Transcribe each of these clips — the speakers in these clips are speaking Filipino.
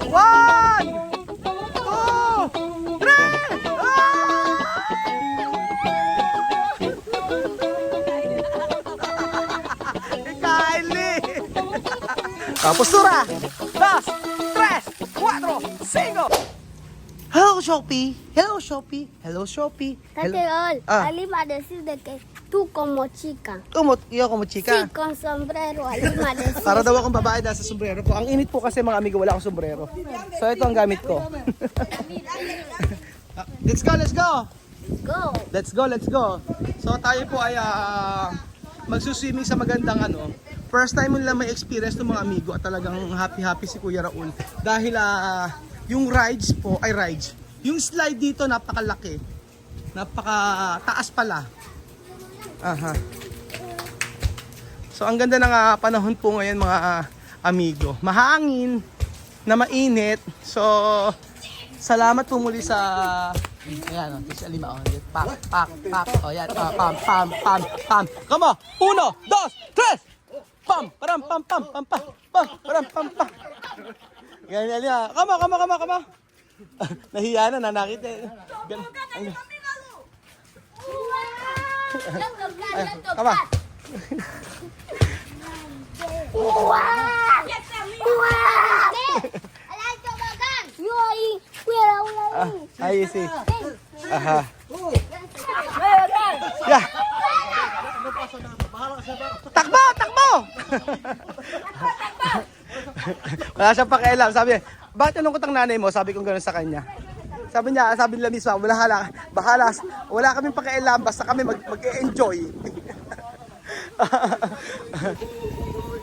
One, two, three! Kylie! Postura! Dos, tres, cuatro, cinco! Hello, Shopee. Hello, Shopee. Hello, Shopee. Tateol, Ah. Ali va a decir de que tú como chica. Yo como Sí, chica. con sombrero, Ali va a decir. Para daw akong babae dahil sa sombrero ko. Ang init po kasi mga amigo, wala akong sombrero. So ito ang gamit ko. Let's go, let's go! Go. Let's go, let's go! So tayo po ay magsuswimming sa magandang ano. First time mo lang may experience ng mga amigo at talagang happy si Kuya Raul. Dahil yung rides po, yung slide dito napakalaki. Napakataas pala. Aha. So ang ganda ng panahon po ngayon mga amigo. Mahangin, na mainit. So salamat po muli sa ayan, sa lima pak. Oh, yan. Pam. Come on. 1, 2, 3. Pam, param, pam. Param, pam. Ganyan. Come on. Nahiya na, nanakita. Come on. Ahí sí. Aha. Yeah. Takbo! Wala siyang pakialam. Sabi, bakit anong kutang nanay mo? Sabi ko gano'n sa kanya. Sabi nila mismo, bahala. Wala kaming pakialam, basta kami mag-enjoy.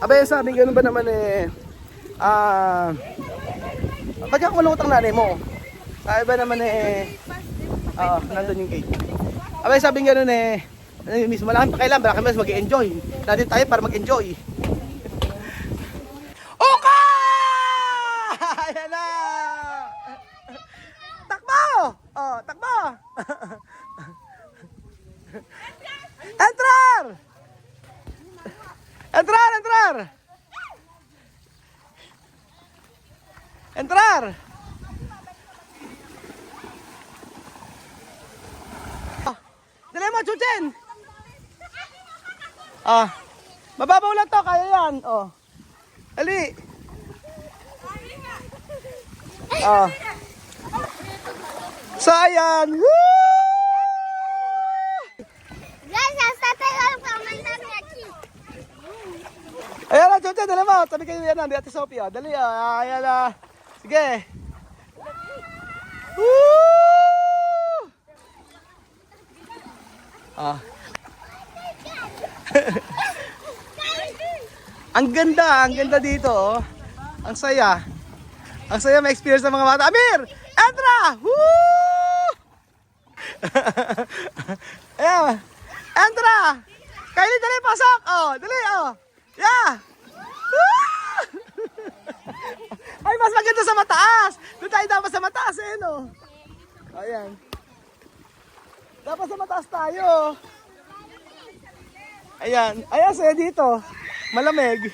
Abay, sabi gano'n ba naman bakit ako walang utang nanay mo? Sabi ba naman nandun yung gate. Abay, sabi gano'n mismo, wala kaming pakialam, basta kami mag-enjoy. Natin tayo para mag-enjoy. Oka! Ayan na! Takbo! Oh, takbo! Entrar! Dali mo, Chuchen! Mababaw lang to, kaya yan. Dali! So, ayan! Woo! Gracias, Tateol, por mandarme aquí. Ayan na, Chuchen, dali mo. Sabi kayo yan, di Ate Sophie. Dali, ayan na. Sige. Woo! Ang ganda dito. Ang saya ma-experience ng mga bata. Amir! Entra! Woo! Ayan. Entra! Kylie, dali, pasok! Dali, Yeah! Woo! Ay, mas maganda sa mataas! Doon tayo dapat sa mataas, no? Ayan. Dapat sa mataas tayo. Ayan, saya dito. Malamig.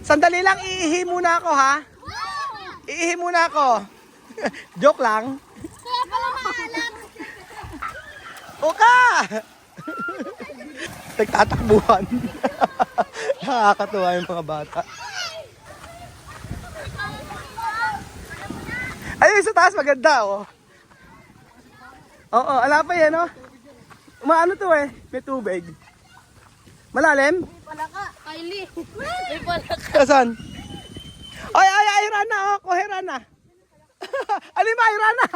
Sandali lang, iihi muna ako, ha? Iihi muna ako. Joke lang. Kaya pala maalam. Oka! Nagtatakbuhan. Nakakatuwa yung mga bata. Ayun, sa taas maganda, Oo, ala pa yan, Umaano to may tubig. Malalim? May palaka, Kylie. May palaka. Kasan? Ay, Rana, kuhe Rana. Alima, Rana.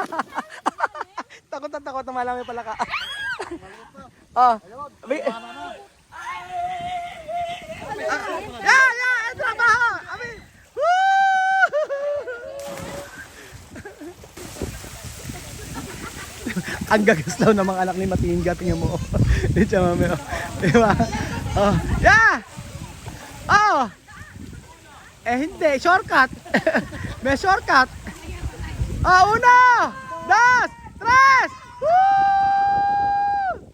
Takot na malami pala ka. Entra baha. Abi. Ang gagaslaw ng mga anak ni Matingga, tingnan mo. Dito mami. Diba? Hindi, shortcut. May shortcut. 1, 2, 3. Woo!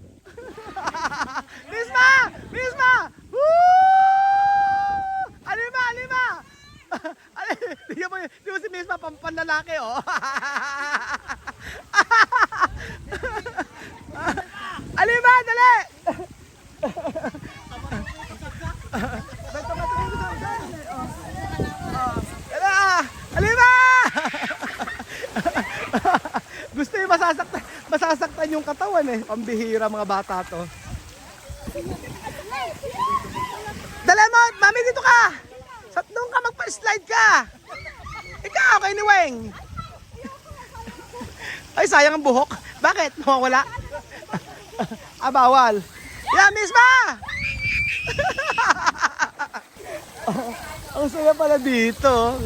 Misma! Woo! panlalaki, oh. Alima, dali! Alima! Gusto yung masasaktan yung katawan eh. Pambihira mga bata to. Dali mo, mami dito ka! Doon ka magpa-slide ka! Ikaw, kay ni Weng! Ay, sayang ang buhok. Bakit? Nawawala? Bawal. Yeah, Miss Ma! Ang saya pala dito.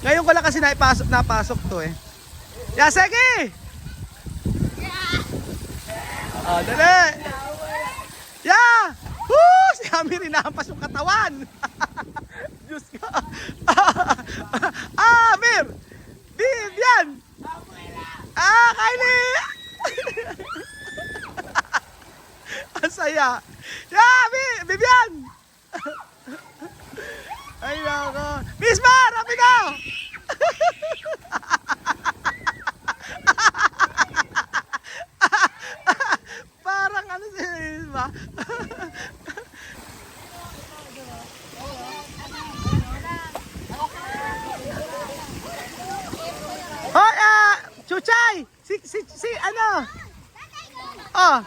Ngayon ko lang kasi napasok to eh. Yeah, sige! Dali! Yeah! Woo! Si Amir inahampas yung katawan. Diyos ka. Amir! Vivian! Kylie! Ang saya. Yeah, Vivian! Ay, nako. Miss Ma, rapido! Parang ano si Miss Ma? Hoy, Chuchay! Si ano? Oh.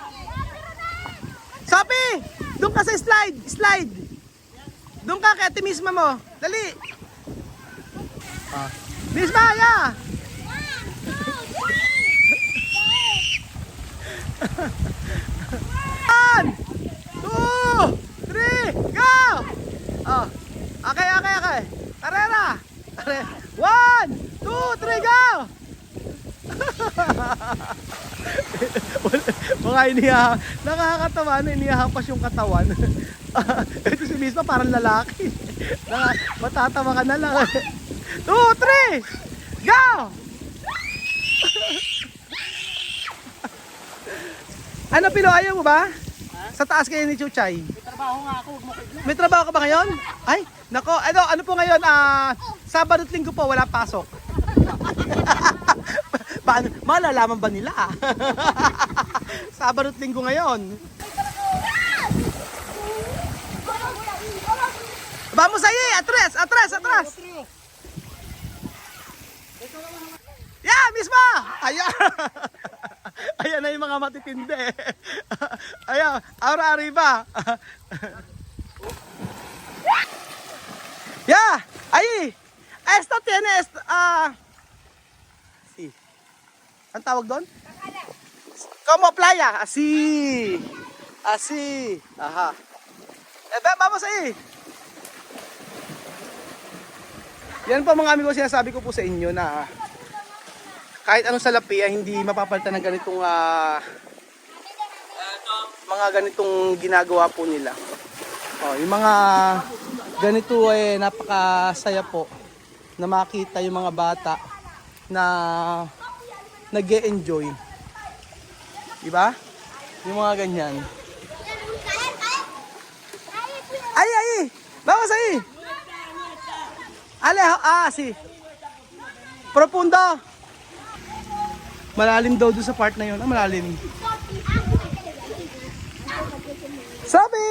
Sophie! Doon ka sa slide! Doon ka kay Ate Misma mo. Dali! Misma, ya! One, two, three, go! Okay. Tarera! One, two, three, go! Mga nakakatawa na inihahampas yung katawan. Ito si Misma parang lalaki. Matatawa ka na lang. 2, 3, go! Ano Pilo, ayaw mo ba? Sa taas kayo ni Chuchay. May trabaho nga ako. May trabaho ka ba ngayon? Ay, nako, ano po ngayon? Sabado at Linggo po, wala pasok. Malalaman ba nila? Sabado at Linggo ngayon. Vamos ahí, atrás. Yeah, Misma! Ayan. Ayan na yung mga matitindi. Ayan, ahora arriba. Yeah, ahí. Esto tiene, sí. Ang tawag doon? Como playa, así. Aha. Vamos ahí. Yan po mga amigo, sinasabi ko po sa inyo na kahit anong salapi ay hindi mapapalitan ng ganitong mga ganitong ginagawa po nila. Yung mga ganito ay napakasaya po na makita yung mga bata na nag-e-enjoy. Diba? Yung mga ganyan. Ay! Bawas ay! Si. Profundo. Malalim daw doon sa part na yun. Malalim. Sabi!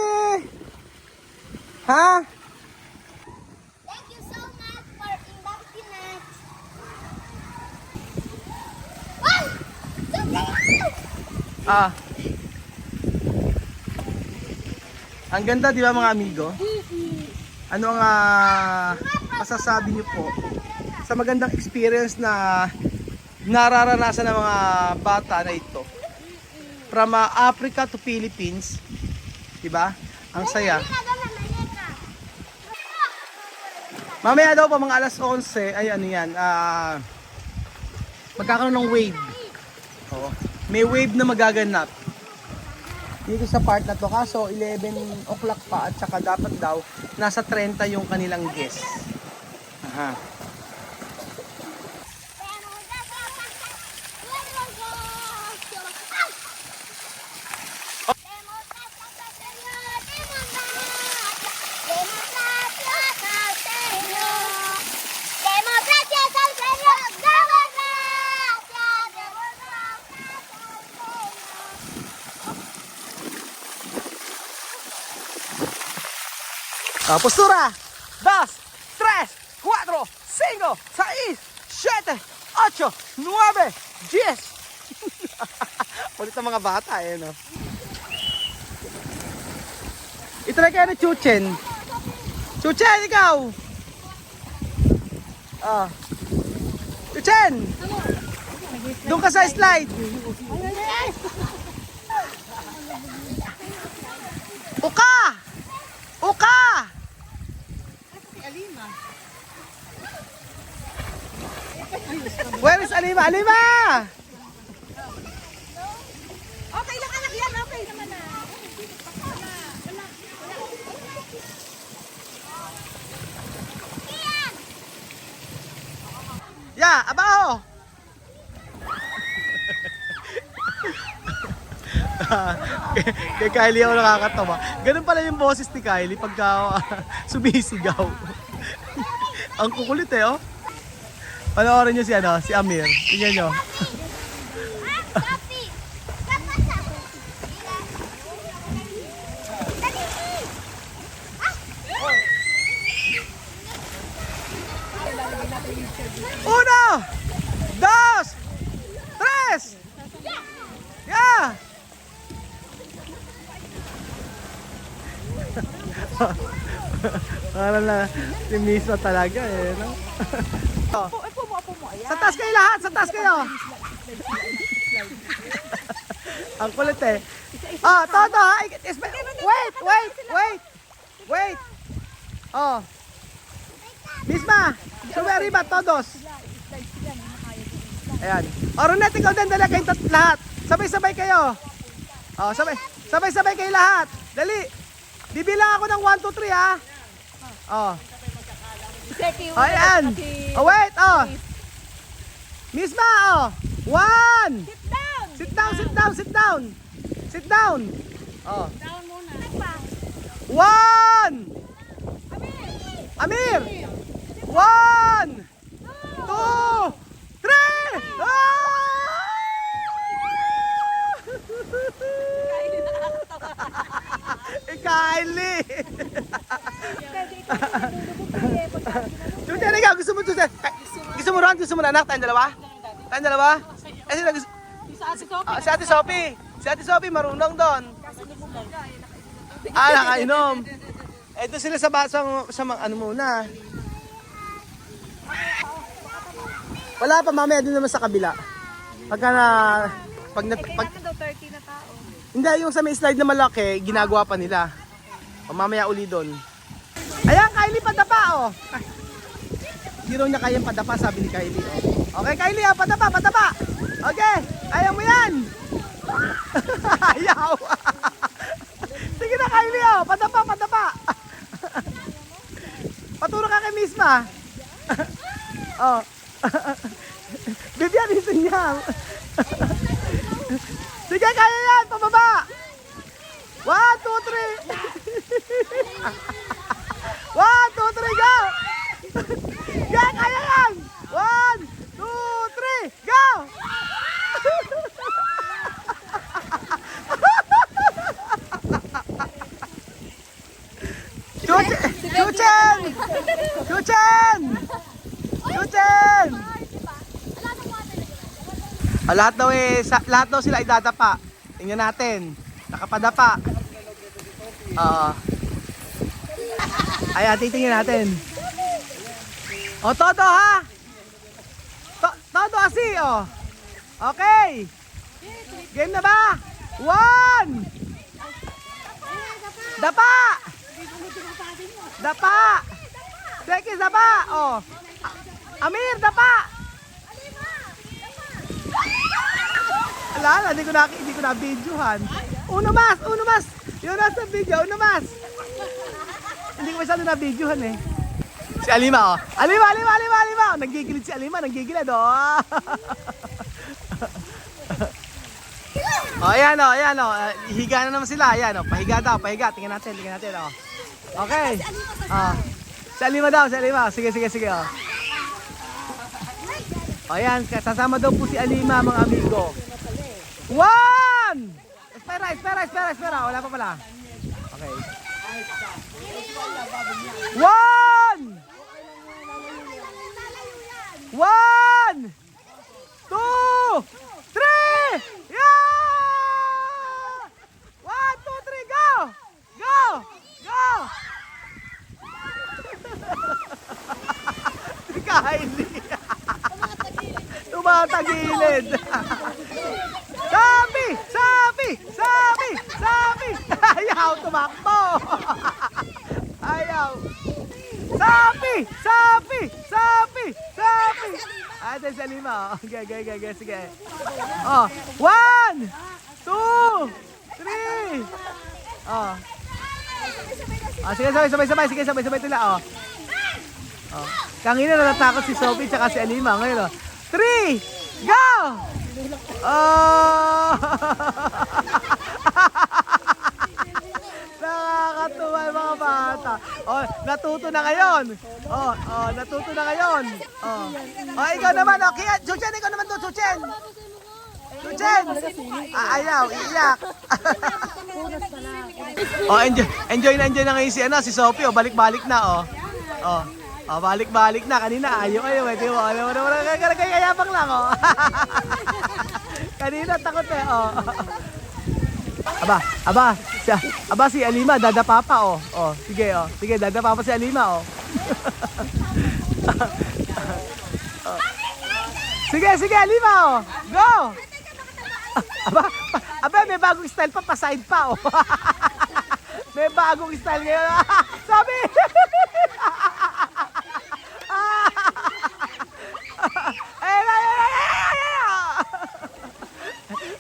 Ha? Thank you so much for inviting us. Ang ganda, di ba mga amigo? Ano ang masasabi niyo po sa magandang experience na nararanasan ng mga bata na ito? From Africa to Philippines, di ba? Ang saya. Mamaya daw po mga alas 11, ay ano yan, magkakaroon ng wave. Oo. May wave na magaganap dito sa part na to, kaso 11 o'clock pa at saka dapat daw nasa 30 yung kanilang guest. Aha. Democracia al Señor. Postura. 2, 3, 4, 5, 6, 7, 8, 9, 10. Ulit ang mga bata eh, no? Itry kayo ni Chuchen. Chuchen, ikaw! Chuchen! Doon ka sa slide. Uka! Uka! Where is Alima? Alima! Okay lang anak yan, okay naman na. Ya, abaho! Kay Kylie ako nakakatawa. Ganun pala yung boses ni Kylie pagka sumisigaw. Ang kukulit eh, oh. Panoorin nyo si Amir. Tingnan nyo. Papi! Dapat sa Uno! Dos! Tres! Yeah! Parang na si Misa talaga eh, no? Sa taas kayo lahat! Sa taas kayo! Ang kulit eh. Todo ha! Wait! Oh. Misma! Sube arriba, todos! Ayan. Ronet, ikaw din, dala kayong lahat. Sabay-sabay kayo. Sabay-sabay kayo lahat. Dali. Bibilang ako ng 1, 2, 3 ha. Ayan. Wait, Misma, 1. Sit down. Sit down. down muna. 1. Amir. 1, 2, 3. Kylie! Chuchen, ikaw, gusto mo Chuchen? Gusto mo ron? Gusto mo na anak? Tayong dalawa? Si Ate Sophie. Si Ate Sophie marunong doon. Nakainom. Ito sila sa ano muna. Wala pa, mamaya doon naman sa kabila. Pag daw 30 na tao. hindi, yung sa may slide na malaki, ginagawa pa nila. Mamaya uli doon. Ayan, Kylie, padapa, Hindi raw niya kayang padapa, sabi ni Kylie, Okay, Kylie, padapa. Okay, ayaw mo yan. Ayaw. Sige na, Kylie, padapa. Paturo ka kay Misma. Bibyan, isinyal. Sige, kaya yan, pababa. 1, 2, 3. 1, 2, 3, go! Yan, kaya yan! 1, 2, 3, go! Chuchen! Lahat daw sila idadapa. Tingnan natin. Nakapadapa. Ayan, titingnan natin. Todo ha? Todo asi, Okay. Game na ba? 1. Dapa! Dekis, dapa! Amir, dapa! Alala, hindi ko na videohan. Uno mas! Yun nasa video, uno mas! Hindi ko masyado na videohan eh. Si Alima, Alima! Nagigilid si Alima, nagigilid, ayan, higa na naman sila, ayan, pahiga daw, tingnan natin, Okay. Si Alima daw, sige, Ayan, sasama daw po si Alima, mga amigo. 1! Espera, wala pa pala. Okay. One! One! Two! Three! Yeah! One, two, three, go! Go! Go! Si Kylie. Tumatagilid. Sabi! Sabi! Sabi! Sabi! Ayaw, tumakbo! Ayaw! Sabi! Sabi! Sabi! Sabi! Ate sa lima. Okay, sige. Oh, one! Two! Three! Oh. Ah, sige, sabay. Sige, sabay tila. Oh. Oh. Kanina natatakot si Sophie tsaka si Alima. Ngayon, oh. 3! Go! Oh! Nakakatuwa yung mga bata. Oh, natuto na ngayon. Oh, natuto na ngayon. Oh. Oh, ikaw naman. Okay, Chuchen, ikaw naman doon, Chuchen. Chuchen! Ayaw, iiyak. Oh, enjoy na ngayon si Sophie. Oh, balik-balik na, oh. Oh, balik-balik na. Kanina, ayaw. Di mo, kayabang lang, oh. Kanina, takot eh, oh. Aba, si Alima, dadapa pa, oh. Oh, sige, dadapa pa si Alima, oh. Sige, Alima, oh. Go! Aba, may bagong style pa, pa-side pa, oh. May bagong style ngayon. Sabi!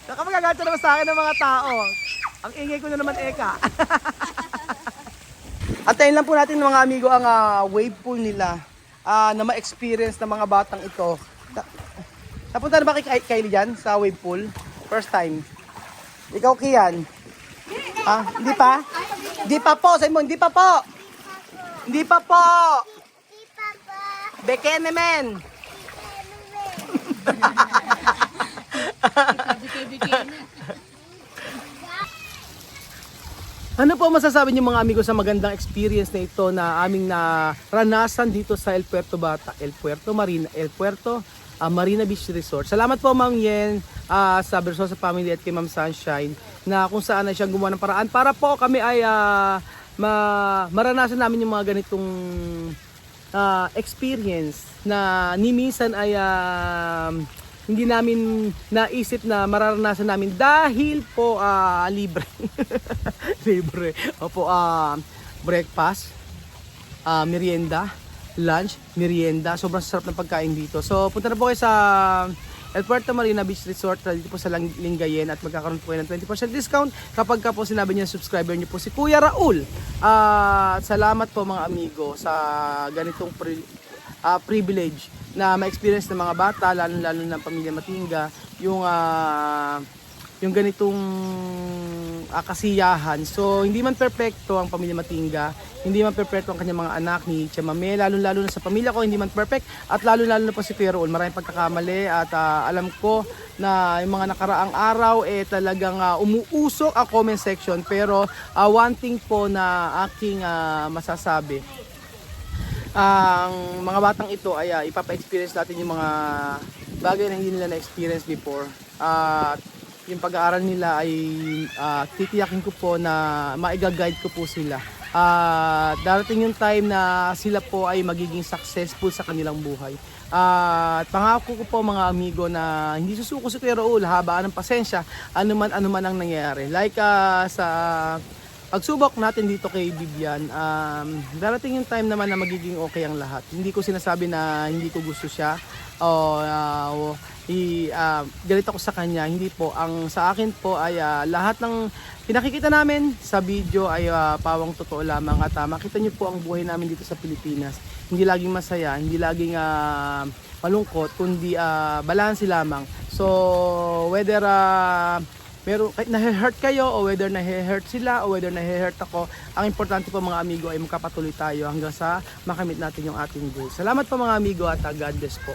Nakamagagalit naman sa akin ng mga tao. Ang ingay ko na naman, Eka. Antayin lang po natin mga amigo ang wave pool nila na ma-experience ng mga batang ito. Napunta na ba kay Kylie dyan sa wave pool? First time. Ikaw, Kian? Hindi pa? Hindi pa po, Simon. Hindi pa po. Hindi pa po. Bekenemen. Ano po masasabi niyo mga amigo sa magandang experience na ito na aming naranasan dito sa El Puerto Marina Beach Resort. Salamat po Ma'am Yen sa Versosa family at kay Ma'am Sunshine na kung saan na siyang gumawa ng paraan para po kami ay maranasan namin yung mga ganitong experience na ni minsan ay hindi namin naisip na mararanasan namin dahil po libre. Libre. Opo, breakfast, merienda, lunch, merienda. Sobrang sarap ng pagkain dito. So, punta na po kayo sa El Puerto Marina Beach Resort dito po sa Lingayen at magkakaroon po kayo ng 20% discount kapag ka po sinabi niya subscriber niyo po si Kuya Raul. Salamat po mga amigo sa ganitong privilege na ma-experience ng mga bata, lalo ng pamilya Matinga, yung ganitong kasiyahan. So, hindi man perfecto ang pamilya Matinga, hindi man perfecto ang kanyang mga anak ni Chamame, lalo na sa pamilya ko, hindi man perfect, at lalo na po si Kuya Raul. Maraming pagkakamali at alam ko na yung mga nakaraang araw talagang umuusok ang comment section. Pero one thing po na aking masasabi, ang mga batang ito ay ipapa-experience natin yung mga bagay na hindi nila na-experience before. Yung pag-aaral nila ay titiyakin ko po na maiga-guide ko po sila. Darating yung time na sila po ay magiging successful sa kanilang buhay. At pangako ko po mga amigo na hindi susuko si Kuya Raul, habaan ng pasensya, anuman ang nangyayari. Like sa pagsubok natin dito kay Vivian, darating yung time naman na magiging okay ang lahat. Hindi ko sinasabi na hindi ko gusto siya o galit ako sa kanya. Hindi po. Ang sa akin po ay lahat ng pinakikita namin sa video ay pawang totoo lamang at makita niyo po ang buhay namin dito sa Pilipinas. Hindi laging masaya, hindi laging malungkot, kundi balanse lamang. So whether nahe-hurt kayo o whether nahe-hurt sila o whether nahe-hurt ako, ang importante po mga amigo ay magkapatuloy tayo hanggang sa makamit natin yung ating goal. Salamat po mga amigo at God bless po.